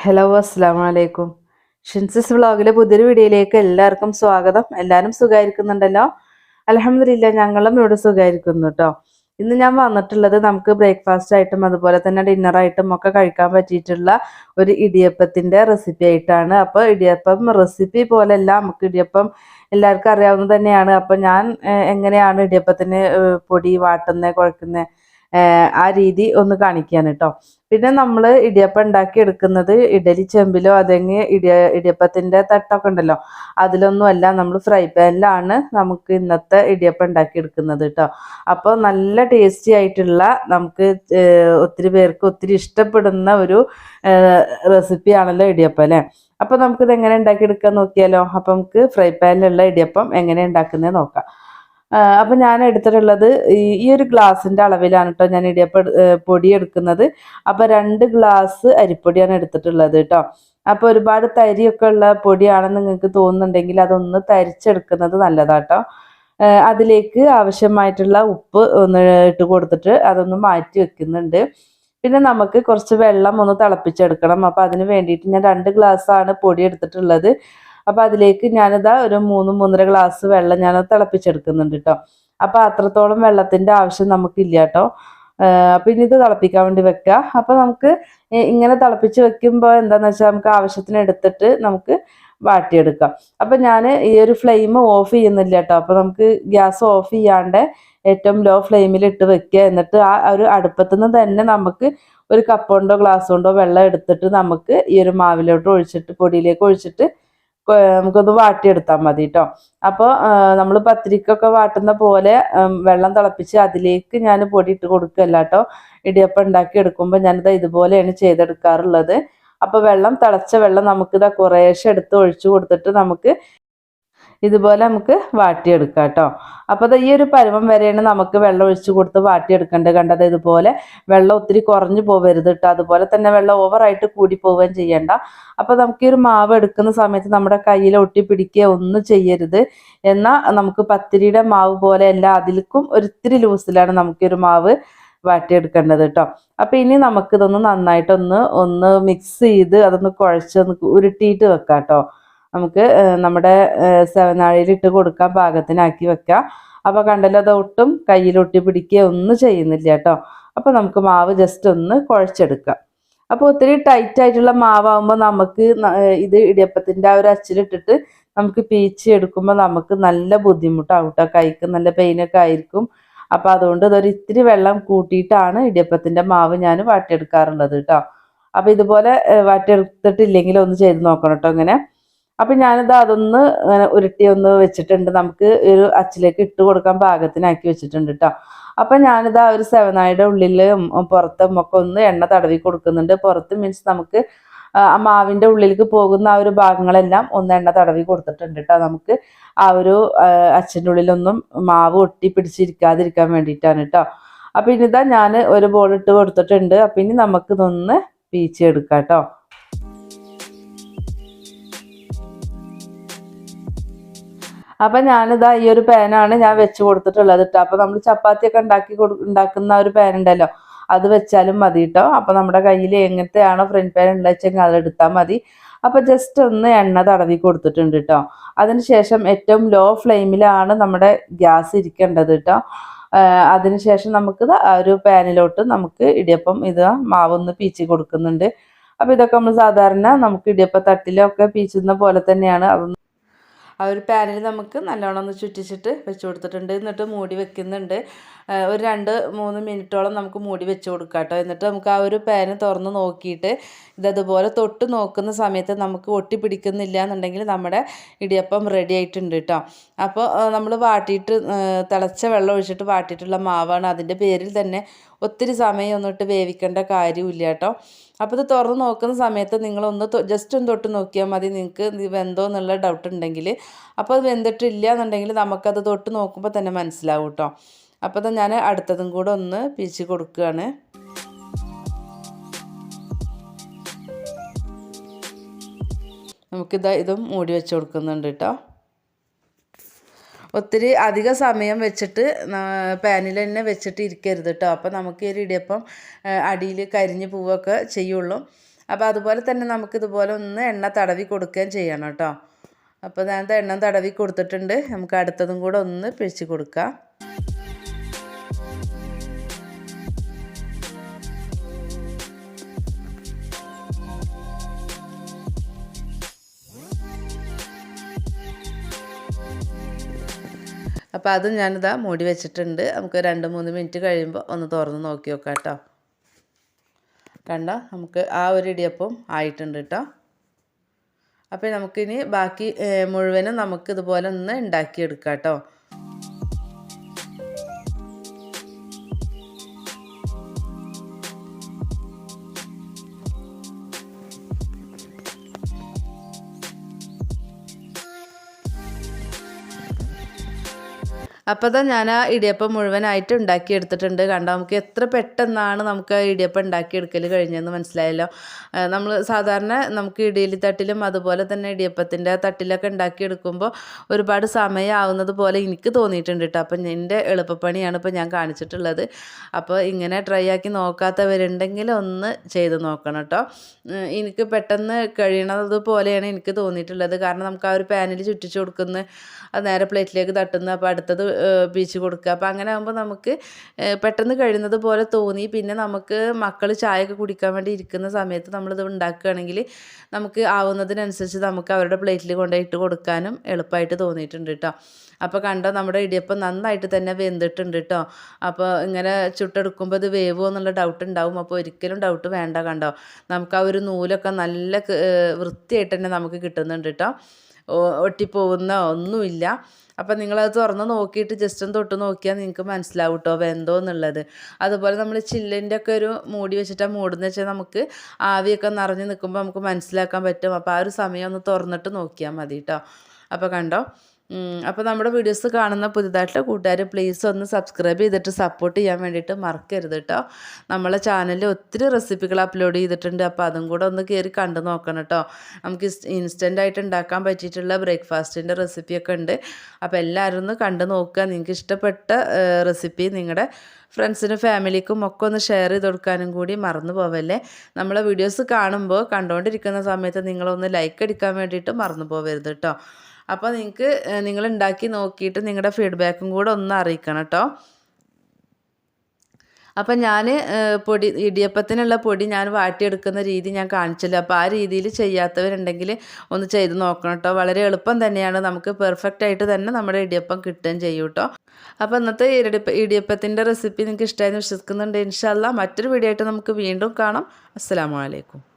Hello അസ്സലാമു അലൈക്കും. ഷിൻസിസ് വ്ളോഗിലെ പുതിയൊരു വീഡിയോയിലേക്ക് എല്ലാവർക്കും സ്വാഗതം. എല്ലാവരും സുഖമായിരിക്കുന്നുണ്ടല്ലോ? അൽഹംദുലില്ലാ, ഞങ്ങളും ഇവിടെ സുഖമായിരിക്കുന്നു കേട്ടോ. ഇന്ന് ഞാൻ വന്നിട്ടുള്ളത് നമുക്ക് ബ്രേക്ക്ഫാസ്റ്റ് ആയിട്ടും അതുപോലെ തന്നെ ഡിന്നറായിട്ടും ഒക്കെ കഴിക്കാൻ പറ്റിയിട്ടുള്ള ഒരു ഇടിയപ്പത്തിൻ്റെ റെസിപ്പി ആയിട്ടാണ്. അപ്പോൾ ഇടിയപ്പം റെസിപ്പി പോലെയല്ല, നമുക്ക് ഇടിയപ്പം എല്ലാവർക്കും അറിയാവുന്നത് തന്നെയാണ്. അപ്പോൾ ഞാൻ എങ്ങനെയാണ് ഇടിയപ്പത്തിന് പൊടി വാട്ടുന്നത് കുഴക്കുന്നത് ആ രീതി ഒന്ന് കാണിക്കാൻ കേട്ടോ. പിന്നെ നമ്മൾ ഇടിയപ്പം ഉണ്ടാക്കി എടുക്കുന്നത് ഇഡലി ചെമ്പിലോ അല്ലെങ്കിൽ ഇടിയപ്പത്തിൻ്റെ തട്ടൊക്കെ ഉണ്ടല്ലോ അതിലൊന്നുമല്ല, നമ്മൾ ഫ്രൈ പാനിലാണ് നമുക്ക് ഇന്നത്തെ ഇടിയപ്പം ഉണ്ടാക്കി എടുക്കുന്നത് കേട്ടോ. അപ്പോൾ നല്ല ടേസ്റ്റി ആയിട്ടുള്ള, നമുക്ക് ഒത്തിരി പേർക്ക് ഒത്തിരി ഇഷ്ടപ്പെടുന്ന ഒരു റെസിപ്പിയാണല്ലോ ഇടിയപ്പം അല്ലേ. അപ്പോൾ നമുക്കിത് എങ്ങനെ ഉണ്ടാക്കിയെടുക്കാൻ നോക്കിയാലോ. അപ്പം നമുക്ക് ഫ്രൈ പാനിലുള്ള ഇടിയപ്പം എങ്ങനെ ഉണ്ടാക്കുന്നത് നോക്കാം. അപ്പം ഞാൻ എടുത്തിട്ടുള്ളത് ഈ ഒരു ഗ്ലാസിൻ്റെ അളവിലാണ് കേട്ടോ ഞാൻ പൊടി എടുക്കുന്നത്. അപ്പോൾ 2 ഗ്ലാസ് അരിപ്പൊടിയാണ് എടുത്തിട്ടുള്ളത് കേട്ടോ. അപ്പോൾ ഒരുപാട് തരിയൊക്കെ ഉള്ള പൊടിയാണെന്ന് നിങ്ങൾക്ക് തോന്നുന്നുണ്ടെങ്കിൽ അതൊന്ന് തരിച്ചെടുക്കുന്നത് നല്ലതാട്ടോ. അതിലേക്ക് ആവശ്യമായിട്ടുള്ള ഉപ്പ് ഒന്ന് ഇട്ട് കൊടുത്തിട്ട് അതൊന്ന് മാറ്റി വെക്കുന്നുണ്ട്. പിന്നെ നമുക്ക് കുറച്ച് വെള്ളം ഒന്ന് തിളപ്പിച്ചെടുക്കണം. അപ്പോൾ അതിന് വേണ്ടിയിട്ട് ഞാൻ 2 ഗ്ലാസ്സാണ് പൊടി എടുത്തിട്ടുള്ളത്. അപ്പോൾ അതിലേക്ക് ഞാനിതാ ഒരു 3-3.5 ഗ്ലാസ് വെള്ളം ഞാൻ തിളപ്പിച്ചെടുക്കുന്നുണ്ട് കേട്ടോ. അപ്പോൾ അത്രത്തോളം വെള്ളത്തിൻ്റെ ആവശ്യം നമുക്കില്ല കേട്ടോ. പിന്നെ ഇത് തിളപ്പിക്കാൻ വേണ്ടി വെക്കുക. അപ്പോൾ നമുക്ക് ഇങ്ങനെ തിളപ്പിച്ച് വെക്കുമ്പോൾ എന്താണെന്ന് വെച്ചാൽ നമുക്ക് ആവശ്യത്തിന് എടുത്തിട്ട് നമുക്ക് വാട്ടിയെടുക്കാം. അപ്പം ഞാൻ ഈ ഒരു ഫ്ലെയിം ഓഫ് ചെയ്യുന്നില്ല കേട്ടോ. അപ്പോൾ നമുക്ക് ഗ്യാസ് ഓഫ് ചെയ്യാണ്ട് ഏറ്റവും ലോ ഫ്ലെയിമിൽ ഇട്ട് വെക്കുക. എന്നിട്ട് ആ ഒരു അടുപ്പത്തുനിന്ന് തന്നെ നമുക്ക് ഒരു കപ്പ് കൊണ്ടോ ഗ്ലാസ് കൊണ്ടോ വെള്ളം എടുത്തിട്ട് നമുക്ക് ഈ ഒരു മാവിലോട്ട് ഒഴിച്ചിട്ട് പൊടിയിലേക്ക് ഒഴിച്ചിട്ട് നമുക്കൊന്ന് വാട്ടിയെടുത്താൽ മതി കേട്ടോ. അപ്പോൾ നമ്മൾ പത്തിരിക്കൊക്കെ വാട്ടുന്ന പോലെ വെള്ളം തിളപ്പിച്ച് അതിലേക്ക് ഞാൻ പൊടി ഇട്ട് കൊടുക്കുകയല്ല കേട്ടോ. ഇടിയപ്പം ഉണ്ടാക്കി എടുക്കുമ്പോൾ ഞാനിത് ഇതുപോലെയാണ് ചെയ്തെടുക്കാറുള്ളത്. അപ്പോൾ തിളച്ച വെള്ളം നമുക്കിതാ കുറേശ്ശെ എടുത്ത് ഒഴിച്ചു കൊടുത്തിട്ട് നമുക്ക് ഇതുപോലെ നമുക്ക് വാട്ടിയെടുക്കാം കേട്ടോ. അപ്പോൾ ഈ ഒരു പരുവം വരെയാണ് നമുക്ക് വെള്ളം ഒഴിച്ച് കൊടുത്ത് വാട്ടിയെടുക്കേണ്ടത്. കണ്ടത് ഇതുപോലെ വെള്ളം ഒത്തിരി കുറഞ്ഞു പോകരുത് കേട്ടോ. അതുപോലെ തന്നെ വെള്ളം ഓവറായിട്ട് കൂടി പോവുകയും ചെയ്യണ്ട. അപ്പോൾ നമുക്ക് ഈ ഒരു മാവ് എടുക്കുന്ന സമയത്ത് നമ്മുടെ കയ്യിൽ ഒട്ടിപ്പിടിക്കുക ഒന്നും ചെയ്യരുത്. എന്നാൽ നമുക്ക് പത്തിരിയുടെ മാവ് പോലെയല്ല, അതിലേക്കും ഒരിത്തിരി ലൂസിലാണ് നമുക്ക് ഈ ഒരു മാവ് വാട്ടിയെടുക്കേണ്ടത് കേട്ടോ. അപ്പോൾ ഇനി നമുക്കിതൊന്ന് നന്നായിട്ടൊന്ന് മിക്സ് ചെയ്ത് അതൊന്ന് കുഴച്ചൊന്ന് ഉരുട്ടിയിട്ട് വെക്കാം കേട്ടോ. നമുക്ക് നമ്മുടെ സെവനാഴിയിലിട്ട് കൊടുക്കാൻ പാകത്തിനാക്കി വെക്കാം. അപ്പോൾ കണ്ടല്ലോ, അത് ഒട്ടും കയ്യിലൊട്ടി പിടിക്കുക ഒന്നും ചെയ്യുന്നില്ല കേട്ടോ. അപ്പോൾ നമുക്ക് മാവ് ജസ്റ്റ് ഒന്ന് കുഴച്ചെടുക്കാം. അപ്പോൾ ഒത്തിരി ടൈറ്റ് ആയിട്ടുള്ള മാവാകുമ്പോൾ നമുക്ക് ഇത് ഇടിയപ്പത്തിൻ്റെ ആ ഒരു അച്ചിലിട്ടിട്ട് നമുക്ക് പീച്ചി എടുക്കുമ്പോൾ നമുക്ക് നല്ല ബുദ്ധിമുട്ടാവും കേട്ടോ. കൈക്ക് നല്ല പെയിനൊക്കെ ആയിരിക്കും. അപ്പോൾ അതുകൊണ്ട് ഇതൊരു ഇത്തിരി വെള്ളം കൂട്ടിയിട്ടാണ് ഇടിയപ്പത്തിൻ്റെ മാവ് ഞാൻ വാട്ടിയെടുക്കാറുള്ളത് കേട്ടോ. അപ്പോൾ ഇതുപോലെ വാട്ടിയെടുത്തിട്ടില്ലെങ്കിൽ ഒന്ന് ചെയ്ത് നോക്കണം കേട്ടോ ഇങ്ങനെ. അപ്പം ഞാനിത് അതൊന്ന് ഉരുട്ടി ഒന്ന് വെച്ചിട്ടുണ്ട്. നമുക്ക് ഒരു അച്ചിലേക്ക് ഇട്ട് കൊടുക്കാൻ പാകത്തിനാക്കി വെച്ചിട്ടുണ്ട് കേട്ടോ. അപ്പം ഞാനിത് ആ ഒരു സെവനായുടെ ഉള്ളിലും പുറത്തും ഒക്കെ ഒന്ന് എണ്ണ തടവി കൊടുക്കുന്നുണ്ട്. പുറത്ത് മീൻസ് നമുക്ക് ആ മാവിൻ്റെ ഉള്ളിലേക്ക് പോകുന്ന ആ ഒരു ഭാഗങ്ങളെല്ലാം ഒന്ന് എണ്ണ തടവി കൊടുത്തിട്ടുണ്ട് കേട്ടോ. നമുക്ക് ആ ഒരു അച്ചിൻ്റെ ഉള്ളിലൊന്നും മാവ് ഒട്ടി പിടിച്ചിരിക്കാതിരിക്കാൻ വേണ്ടിയിട്ടാണ് കേട്ടോ. അപ്പം ഇനിതാ ഞാൻ ഒരു ബോൾ ഇട്ട് കൊടുത്തിട്ടുണ്ട്. അപ്പം ഇനി നമുക്കിതൊന്ന് പീച്ചെടുക്കാം കേട്ടോ. അപ്പം ഞാനിതാ ഈ ഒരു പാനാണ് ഞാൻ വെച്ച് കൊടുത്തിട്ടുള്ളത് കേട്ടോ. അപ്പോൾ നമ്മൾ ചപ്പാത്തിയൊക്കെ ഉണ്ടാക്കുന്ന ഒരു പാൻ ഉണ്ടല്ലോ, അത് വെച്ചാലും മതി കേട്ടോ. അപ്പോൾ നമ്മുടെ കയ്യിൽ എങ്ങനത്തെയാണോ ഫ്രണ്ട് പാൻ ഉള്ളതെങ്കിൽ അതെടുത്താൽ മതി. അപ്പോൾ ജസ്റ്റ് ഒന്ന് എണ്ണ തടവി കൊടുത്തിട്ടുണ്ട് കേട്ടോ. അതിനുശേഷം ഏറ്റവും ലോ ഫ്ലെയിമിലാണ് നമ്മുടെ ഗ്യാസ് ഇരിക്കേണ്ടത് കേട്ടോ. അതിനുശേഷം നമുക്ക് ആ ഒരു പാനിലോട്ട് നമുക്ക് ഇടിയപ്പം മാവൊന്ന് പീച്ചി കൊടുക്കുന്നുണ്ട്. അപ്പോൾ ഇതൊക്കെ നമ്മൾ സാധാരണ നമുക്ക് ഇടിയപ്പം തട്ടിലൊക്കെ പീച്ചുന്ന പോലെ തന്നെയാണ്. ആ ഒരു പാനിൽ നമുക്ക് നല്ലോണം ഒന്ന് ചുറ്റിച്ചിട്ട് വെച്ച് കൊടുത്തിട്ടുണ്ട്. എന്നിട്ട് മൂടി വെക്കുന്നുണ്ട്. ഒരു 2-3 മിനിറ്റോളം നമുക്ക് മൂടി വെച്ച് കൊടുക്കാം കേട്ടോ. എന്നിട്ട് നമുക്ക് ആ ഒരു പാന് തുറന്ന് നോക്കിയിട്ട് ഇതതുപോലെ തൊട്ട് നോക്കുന്ന സമയത്ത് നമുക്ക് ഒട്ടിപ്പിടിക്കുന്നില്ല എന്നുണ്ടെങ്കിൽ നമ്മുടെ ഇടിയപ്പം റെഡി ആയിട്ടുണ്ട് കേട്ടോ. അപ്പോൾ നമ്മൾ വാട്ടിയിട്ട് തിളച്ച വെള്ളം ഒഴിച്ചിട്ട് വാട്ടിയിട്ടുള്ള മാവാണ്. അതിൻ്റെ പേരിൽ തന്നെ ഒത്തിരി സമയം ഒന്നിട്ട് വേവിക്കേണ്ട കാര്യമില്ല കേട്ടോ. അപ്പോൾ ഇത് തുറന്ന് നോക്കുന്ന സമയത്ത് നിങ്ങളൊന്ന് ജസ്റ്റ് ഒന്ന് തൊട്ട് നോക്കിയാൽ മതി, നിങ്ങൾക്ക് വെന്തോ എന്നുള്ള ഡൗട്ട് ഉണ്ടെങ്കിൽ. അപ്പോൾ അത് വെന്തിട്ടില്ല എന്നുണ്ടെങ്കിൽ നമുക്കത് തൊട്ട് നോക്കുമ്പോൾ തന്നെ മനസ്സിലാവും കേട്ടോ. അപ്പോൾ അത് ഞാൻ അടുത്തതും കൂടെ ഒന്ന് പീച്ച് കൊടുക്കുകയാണ്. ഇതും മൂടി വെച്ച് കൊടുക്കുന്നുണ്ട് കേട്ടോ. ഒത്തിരി അധിക സമയം വെച്ചിട്ട് പാനിൽ തന്നെ വെച്ചിട്ട് ഇരിക്കരുത് കേട്ടോ. അപ്പോൾ നമുക്ക് ഈ ഇടിയപ്പം അടിയിൽ കരിഞ്ഞ് പോവുകയൊക്കെ ചെയ്യുള്ളൂ. അപ്പോൾ അതുപോലെ തന്നെ നമുക്കിതുപോലെ ഒന്ന് എണ്ണ തടവി കൊടുക്കുകയും ചെയ്യണം കേട്ടോ. അപ്പോൾ ഞാൻ എണ്ണ തടവി കൊടുത്തിട്ടുണ്ട്. നമുക്ക് അടുത്തതും കൂടെ ഒന്ന് പിഴിച്ച് കൊടുക്കാം. അപ്പോൾ അതും ഞാനിതാ മൂടി വെച്ചിട്ടുണ്ട്. നമുക്ക് 2-3 മിനിറ്റ് കഴിയുമ്പോൾ ഒന്ന് തുറന്ന് നോക്കി നോക്കാം കേട്ടോ. കണ്ടോ, നമുക്ക് ആ ഒരു ഇടിയപ്പം ആയിട്ടുണ്ട് കേട്ടോ. അപ്പോൾ നമുക്കിനി ബാക്കി മുഴുവനും നമുക്കിതുപോലെ ഒന്ന് ഉണ്ടാക്കിയെടുക്കാം കേട്ടോ. അപ്പോൾ ഇതാ ഞാൻ ആ ഇടിയപ്പം മുഴുവനായിട്ട് ഉണ്ടാക്കിയെടുത്തിട്ടുണ്ട്. കണ്ടോ, നമുക്ക് എത്ര പെട്ടെന്നാണ് നമുക്ക് ആ ഇടിയപ്പം ഉണ്ടാക്കിയെടുക്കൽ കഴിഞ്ഞതെന്ന് മനസ്സിലായല്ലോ. നമ്മൾ സാധാരണ നമുക്ക് ഇഡ്ഡലി തട്ടിലും അതുപോലെ തന്നെ ഇടിയപ്പത്തിൻ്റെ തട്ടിലൊക്കെ ഉണ്ടാക്കിയെടുക്കുമ്പോൾ ഒരുപാട് സമയമാവുന്നത് പോലെ എനിക്ക് തോന്നിയിട്ടുണ്ട് കേട്ടോ. അപ്പം എൻ്റെ എളുപ്പപ്പണിയാണ് ഇപ്പോൾ ഞാൻ കാണിച്ചിട്ടുള്ളത്. അപ്പോൾ ഇങ്ങനെ ട്രൈ ആക്കി നോക്കാത്തവരുണ്ടെങ്കിൽ ഒന്ന് ചെയ്ത് നോക്കണം കേട്ടോ. എനിക്ക് പെട്ടെന്ന് കഴിയണത് പോലെയാണ് എനിക്ക് തോന്നിയിട്ടുള്ളത്. കാരണം നമുക്ക് ആ ഒരു പാനിൽ ചുറ്റിച്ച് കൊടുക്കുന്ന അത് നേരെ പ്ലേറ്റിലേക്ക് തട്ടുന്നു. അപ്പോൾ അടുത്തത് പീച്ച് കൊടുക്കുക. അപ്പോൾ അങ്ങനെ ആകുമ്പോൾ നമുക്ക് പെട്ടെന്ന് കഴിയുന്നത് പോലെ തോന്നി. പിന്നെ നമുക്ക് മക്കൾ ചായയൊക്കെ കുടിക്കാൻ വേണ്ടി ഇരിക്കുന്ന സമയത്ത് നമ്മളിത് ഉണ്ടാക്കുകയാണെങ്കിൽ നമുക്ക് ആവുന്നതിനനുസരിച്ച് നമുക്ക് അവരുടെ പ്ലേറ്റിൽ കൊണ്ടുപോയി ഇട്ട് കൊടുക്കാനും എളുപ്പമായിട്ട് തോന്നിയിട്ടുണ്ട് കേട്ടോ. അപ്പോൾ കണ്ടോ, നമ്മുടെ ഇടിയപ്പം നന്നായിട്ട് തന്നെ വെന്തിട്ടുണ്ട് കേട്ടോ. അപ്പോൾ ഇങ്ങനെ ചുട്ടെടുക്കുമ്പോൾ ഇത് വേവുമോ എന്നുള്ള ഡൗട്ട് ഉണ്ടാവും. അപ്പോൾ ഒരിക്കലും ഡൗട്ട് വേണ്ട. കണ്ടോ, നമുക്ക് ആ ഒരു നൂലൊക്കെ നല്ല വൃത്തിയായിട്ട് തന്നെ നമുക്ക് കിട്ടുന്നുണ്ട് കേട്ടോ. ഒട്ടിപ്പോകുന്ന ഒന്നുമില്ല. അപ്പം നിങ്ങളത് തുറന്ന് നോക്കിയിട്ട് ജസ്റ്റ് ഒന്ന് തൊട്ട് നോക്കിയാൽ നിങ്ങൾക്ക് മനസ്സിലാവും കേട്ടോ വെന്തോ എന്നുള്ളത്. അതുപോലെ നമ്മൾ ചില്ലിൻ്റെ ഒക്കെ ഒരു മൂടി വെച്ചിട്ടാണ് മൂടുന്നത് വെച്ചാൽ നമുക്ക് ആവിയൊക്കെ നിറഞ്ഞ് നിൽക്കുമ്പോൾ നമുക്ക് മനസ്സിലാക്കാൻ പറ്റും. അപ്പോൾ ആ ഒരു സമയം ഒന്ന് തുറന്നിട്ട് നോക്കിയാൽ മതി കേട്ടോ. അപ്പോൾ കണ്ടോ, അപ്പോൾ നമ്മുടെ വീഡിയോസ് കാണുന്ന പുതിയതായിട്ടുള്ള കൂട്ടുകാർ പ്ലീസ് ഒന്ന് സബ്സ്ക്രൈബ് ചെയ്തിട്ട് സപ്പോർട്ട് ചെയ്യാൻ വേണ്ടിയിട്ട് മറക്കരുത് കേട്ടോ. നമ്മളെ ചാനലിൽ ഒത്തിരി റെസിപ്പികൾ അപ്ലോഡ് ചെയ്തിട്ടുണ്ട്. അപ്പോൾ അതും കൂടെ ഒന്ന് കയറി കണ്ടു നോക്കണം കേട്ടോ. നമുക്ക് ഇൻസ്റ്റൻ്റായിട്ട് ഉണ്ടാക്കാൻ പറ്റിയിട്ടുള്ള ബ്രേക്ക്ഫാസ്റ്റിൻ്റെ റെസിപ്പിയൊക്കെ ഉണ്ട്. അപ്പോൾ എല്ലാവരും ഒന്ന് കണ്ടു നോക്കുക. നിങ്ങൾക്ക് ഇഷ്ടപ്പെട്ട റെസിപ്പി നിങ്ങളുടെ ഫ്രണ്ട്സിനും ഫാമിലിക്കും ഒക്കെ ഒന്ന് ഷെയർ ചെയ്ത് കൊടുക്കാനും കൂടി മറന്നു പോവല്ലേ. നമ്മളെ വീഡിയോസ് കാണുമ്പോൾ കണ്ടുകൊണ്ടിരിക്കുന്ന സമയത്ത് നിങ്ങളൊന്ന് ലൈക്ക് അടിക്കാൻ വേണ്ടിയിട്ട് മറന്നു പോവരുത് കേട്ടോ. അപ്പോൾ നിങ്ങൾ ഉണ്ടാക്കി നോക്കിയിട്ട് നിങ്ങളുടെ ഫീഡ്ബാക്കും കൂടെ ഒന്ന് അറിയിക്കണം കേട്ടോ. അപ്പം ഞാൻ ഇടിയപ്പത്തിനുള്ള പൊടി ഞാൻ വാട്ടിയെടുക്കുന്ന രീതി ഞാൻ കാണിച്ചല്ലോ. അപ്പോൾ ആ രീതിയിൽ ചെയ്യാത്തവരുണ്ടെങ്കിൽ ഒന്ന് ചെയ്ത് നോക്കണം കേട്ടോ. വളരെ എളുപ്പം തന്നെയാണ്, നമുക്ക് പെർഫെക്റ്റ് ആയിട്ട് തന്നെ നമ്മുടെ ഇടിയപ്പം കിട്ടുകയും ചെയ്യും കേട്ടോ. അപ്പോൾ ഇന്നത്തെ ഇടിയപ്പത്തിൻ്റെ റെസിപ്പി നിങ്ങൾക്ക് ഇഷ്ടമായെന്ന് വിശ്വസിക്കുന്നുണ്ട്. ഇൻഷാ അല്ലാഹ് മറ്റൊരു വീഡിയോ ആയിട്ട് നമുക്ക് വീണ്ടും കാണാം. അസ്സലാമു അലൈക്കും.